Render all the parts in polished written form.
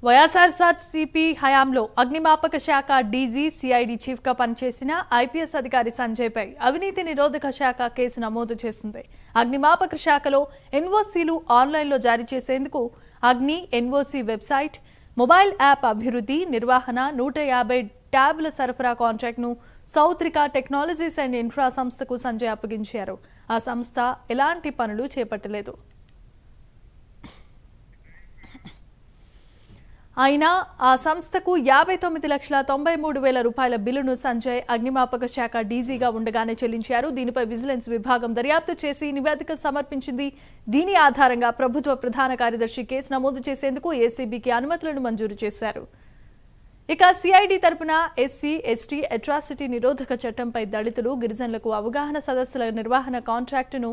వైఎస్ఆర్సీపీ హయాంలో అగ్నిమాపక శాఖ డీజీ సిఐడి చీఫ్గా పనిచేసిన ఐపీఎస్ అధికారి సంజయ్పై అవినీతి నిరోధక శాఖ కేసు నమోదు చేసింది. అగ్నిమాపక శాఖలో ఎన్ఓసీలు ఆన్లైన్లో జారీ చేసేందుకు అగ్ని ఎన్ఓసీ వెబ్సైట్, మొబైల్ యాప్ అభివృద్ధి, నిర్వహణ, 150 ట్యాబ్ల సరఫరా కాంట్రాక్ట్ను సౌత్రిక టెక్నాలజీస్ అండ్ ఇన్ఫ్రా సంస్థకు సంజయ్ అప్పగించారు. ఆ సంస్థ ఎలాంటి పనులు చేపట్టలేదు. అయినా ఆ సంస్థకు 59,93,000 రూపాయల బిల్లును సంజయ్ అగ్నిమాపక శాఖ డీజీగా ఉండగానే చెల్లించారు. దీనిపై విజిలెన్స్ విభాగం దర్యాప్తు చేసి నివేదిక సమర్పించింది. దీని ఆధారంగా ప్రభుత్వ ప్రధాన కార్యదర్శి కేసు నమోదు చేసేందుకు ఏసీబీకి అనుమతులను మంజూరు చేశారు. ఇక సిఐడి తరపున ఎస్సీ, ఎస్టీ అట్రాసిటీ నిరోధక చట్టంపై దళితులు, గిరిజనులకు అవగాహన సదస్సుల నిర్వహణ కాంట్రాక్టును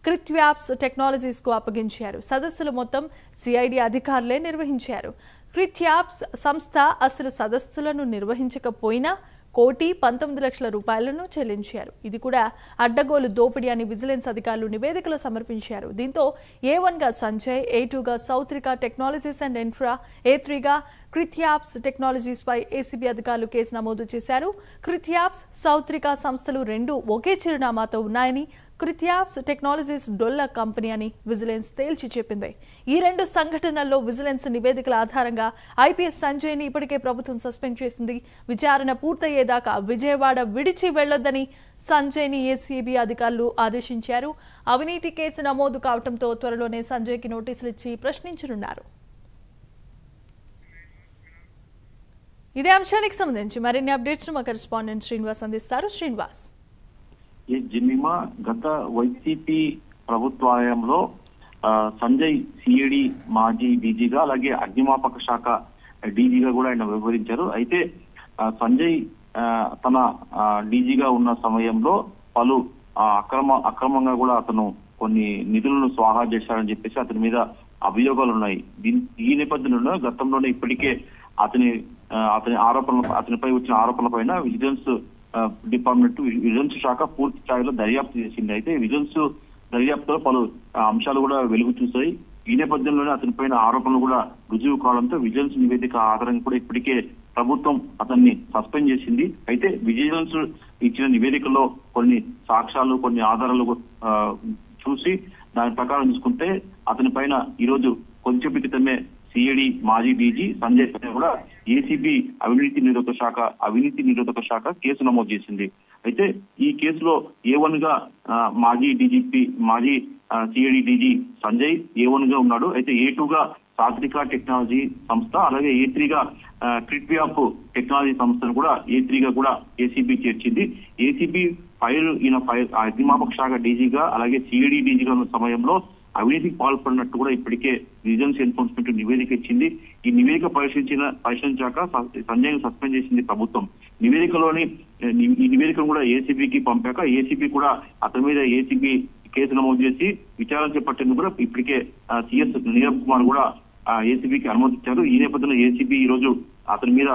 క్రిత్వ్యాప్స్ టెక్నాలజీస్కు అప్పగించారు. సదస్సులు మొత్తం సిఐడి అధికారులే నిర్వహించారు. క్రిత్వ్యాప్స్ సంస్థ అసలు సదస్సులను నిర్వహించకపోయినా 1,19,00,000 రూపాయలను చెల్లించారు. ఇది కూడా అడ్డగోలు దోపిడీ అని విజిలెన్స్ అధికారులు నివేదికలో సమర్పించారు. దీంతో A1గా సంజయ్, A2గా సౌత్రిక టెక్నాలజీస్ అండ్ ఇన్ఫ్రా, A3గా క్రిత్వ్యాప్స్ టెక్నాలజీస్ పై ఏసీబీ అధికారులు కేసు నమోదు చేశారు. క్రిత్వ్యాప్స్, సౌత్రిక సంస్థలు రెండు ఒకే చిరునామాతో ఉన్నాయని, క్రిత్వ్యాప్స్ టెక్నాలజీస్ డొల్ల కంపెనీ అని విజిలెన్స్ తేల్చి చెప్పింది. ఈ రెండు సంఘటనల్లో విజిలెన్స్ నివేదికల ఆధారంగా ఐపీఎస్ సంజయ్ని ఇప్పటికే ప్రభుత్వం సస్పెండ్ చేసింది. విచారణ పూర్తయ్యేదాకా విజయవాడ విడిచి వెళ్లొద్దని సంజయ్ని ఏసీబీ అధికారులు ఆదేశించారు. అవినీతి కేసు నమోదు కావడంతో త్వరలోనే సంజయ్కి నోటీసులు ఇచ్చి ప్రశ్నించనున్నారు. ఇదే అంశానికి సంబంధించి మరిన్ని అప్డేట్స్ మా కరెస్పాండెంట్ శ్రీనివాస్ అందిస్తారు. శ్రీనివాస్, ఈ జిమ్మిమా గత వైసీపీ ప్రభుత్వంలో సంజయ్ సిఐడి మాజీ డీజీగా, అలాగే అగ్నిమాపక శాఖ డీజీగా కూడా ఆయన వ్యవహరించారు. అయితే సంజయ్ తన డీజీగా ఉన్న సమయంలో పలు అక్రమంగా కూడా అతను కొన్ని నిధులను స్వాహా చేశారని చెప్పేసి అతని మీద అభియోగాలు ఉన్నాయి. ఈ నేపథ్యంలో గతంలోనే ఇప్పటికే అతనిపై వచ్చిన ఆరోపణల పైన విజిలెన్స్ డిపార్ట్మెంట్, విజిలెన్స్ శాఖ పూర్తి స్థాయిలో దర్యాప్తు చేసింది. అయితే విజిలెన్స్ దర్యాప్తులో పలు అంశాలు కూడా వెలుగు చూశాయి. ఈ నేపథ్యంలోనే అతని పైన ఆరోపణలు కూడా రుజువు కావడంతో విజిలెన్స్ నివేదిక ఆధారంగా కూడా ఇప్పటికే ప్రభుత్వం అతన్ని సస్పెండ్ చేసింది. అయితే విజిలెన్స్ ఇచ్చిన నివేదికలో కొన్ని సాక్ష్యాలు, కొన్ని ఆధారాలు చూసి దాని ప్రకారం చూసుకుంటే అతని పైన ఈరోజు కొంచెం క్రితమే సిఐడి మాజీ డీజీ సంజయ్ పైన కూడా ఏసీబీ అవినీతి నిరోధక శాఖ కేసు నమోదు చేసింది. అయితే ఈ కేసులో A1గా మాజీ సిఐడి డీజీ సంజయ్ A1 గా ఉన్నాడు. అయితే A2గా సౌత్రిక టెక్నాలజీ సంస్థ, అలాగే A3గా క్రిత్వ్యాప్ టెక్నాలజీ సంస్థను కూడా A3గా కూడా ఏసీబీ చేర్చింది. ఏసీబీ అగ్నిమాపక శాఖ డీజీగా, అలాగే సిఐడి డీజీగా ఉన్న సమయంలో అవినీతికి పాల్పడినట్టు కూడా ఇప్పటికే విజిలెన్స్ ఎన్ఫోర్స్మెంట్ నివేదిక ఇచ్చింది. ఈ నివేదిక పరిశీలించాక సంజయ్ ను సస్పెండ్ చేసింది ప్రభుత్వం. ఈ నివేదికను కూడా ఏసీబీకి పంపాక ఏసీబీ కూడా అతని మీద ఏసీబీ కేసు నమోదు చేసి విచారణ చేపట్టేందుకు కూడా ఇప్పటికే సిఎస్ నీరబ్ కుమార్ కూడా ఏసీబీకి అనుమతించారు. ఈ నేపథ్యంలో ఏసీబీ ఈ రోజు అతని మీద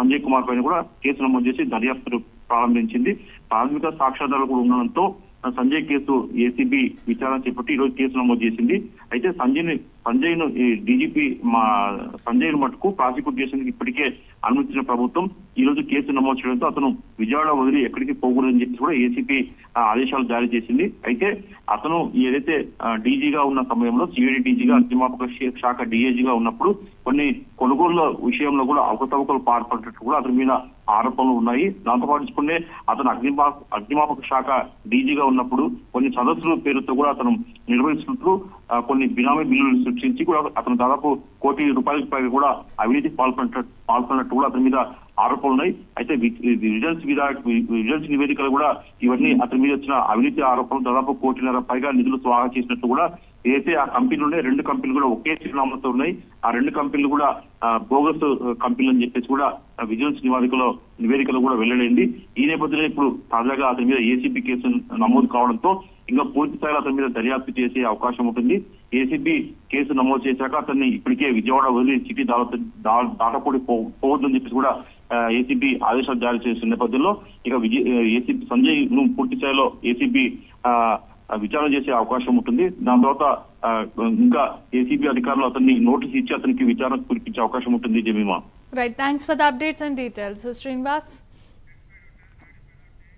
సంజయ్ కుమార్ పైన కూడా కేసు నమోదు చేసి దర్యాప్తు ప్రారంభించింది. ప్రాథమిక సాక్ష్యాధారాలు కూడా ఉండడంతో సంజయ్ కేసు ఏసీబీ విచారణ చేపట్టి ఈ రోజు కేసు నమోదు చేసింది. అయితే సంజయ్ను డీజీపీ సంజయ్ను మటుకు ప్రాసిక్యూట్ చేసేందుకు ఇప్పటికే అనుమతించిన ప్రభుత్వం ఈ రోజు కేసు నమోదు చేయడంతో అతను విజయవాడ వదిలి ఎక్కడికి పోకూడదని చెప్పి కూడా ఏసీపీ ఆదేశాలు జారీ చేసింది. అయితే అతను ఏదైతే డీజీగా ఉన్న సమయంలో సిఐడి డీజీగా, అగ్నిమాపక శాఖ డీఏజీగా ఉన్నప్పుడు కొన్ని కొనుగోళ్ల విషయంలో కూడా అవకతవకలు పాల్పడినట్టు కూడా అతని మీద ఆరోపణలు ఉన్నాయి. దాంతో పాటు చూసుకుంటే అతను అగ్నిమాపక శాఖ డీజీగా ఉన్నప్పుడు కొన్ని సదస్సుల పేరుతో కూడా అతను నిర్వహిస్తున్నట్లు కొన్ని బినామీ బిల్లులు సృష్టించి కూడా అతను దాదాపు ₹1,00,00,000 పైగా కూడా అవినీతికి పాల్పడినట్టు కూడా అతని మీద ఆరోపణలు ఉన్నాయి. అయితే విజిలెన్స్ నివేదికలు కూడా ఇవన్నీ అతని మీద వచ్చిన అవినీతి ఆరోపణలు దాదాపు ₹1,50,00,000 పైగా నిధులు స్వాహా చేసినట్టు కూడా, ఏదైతే ఆ కంపెనీలు ఉన్నాయి 2 కంపెనీలు కూడా ఒకే చిరునామాతో ఉన్నాయి. ఆ 2 కంపెనీలు కూడా బోగస్ కంపెనీలు అని చెప్పేసి కూడా విజిలెన్స్ నివేదికలో కూడా వెల్లడైంది. ఈ నేపథ్యంలో ఇప్పుడు తాజాగా అతని మీద ఏసీబీ కేసు నమోదు కావడంతో ఇంకా పూర్తి స్థాయిలో అతని మీద దర్యాప్తు చేసే అవకాశం ఉంటుంది. ఏసీబీ కేసు నమోదు చేశాక అతన్ని ఇప్పటికే విజయవాడ వదిలి సిటీ దాటకూడి పోవద్దని చెప్పేసి కూడా ఏసీబీ ఆదేశాలు జారీ చేసిన నేపథ్యంలో ఇక సంజయ్ ను పూర్తి స్థాయిలో ఏసీబీ విచారణ చేసే అవకాశం ఉంటుంది. దాని తర్వాత ఇంకా ఏసీబీ అధికారులు అతన్ని నోటీస్ ఇచ్చి అతనికి విచారణ కురిపించే అవకాశం ఉంటుంది Jemimah. Right, thanks for the updates and details Srinivas.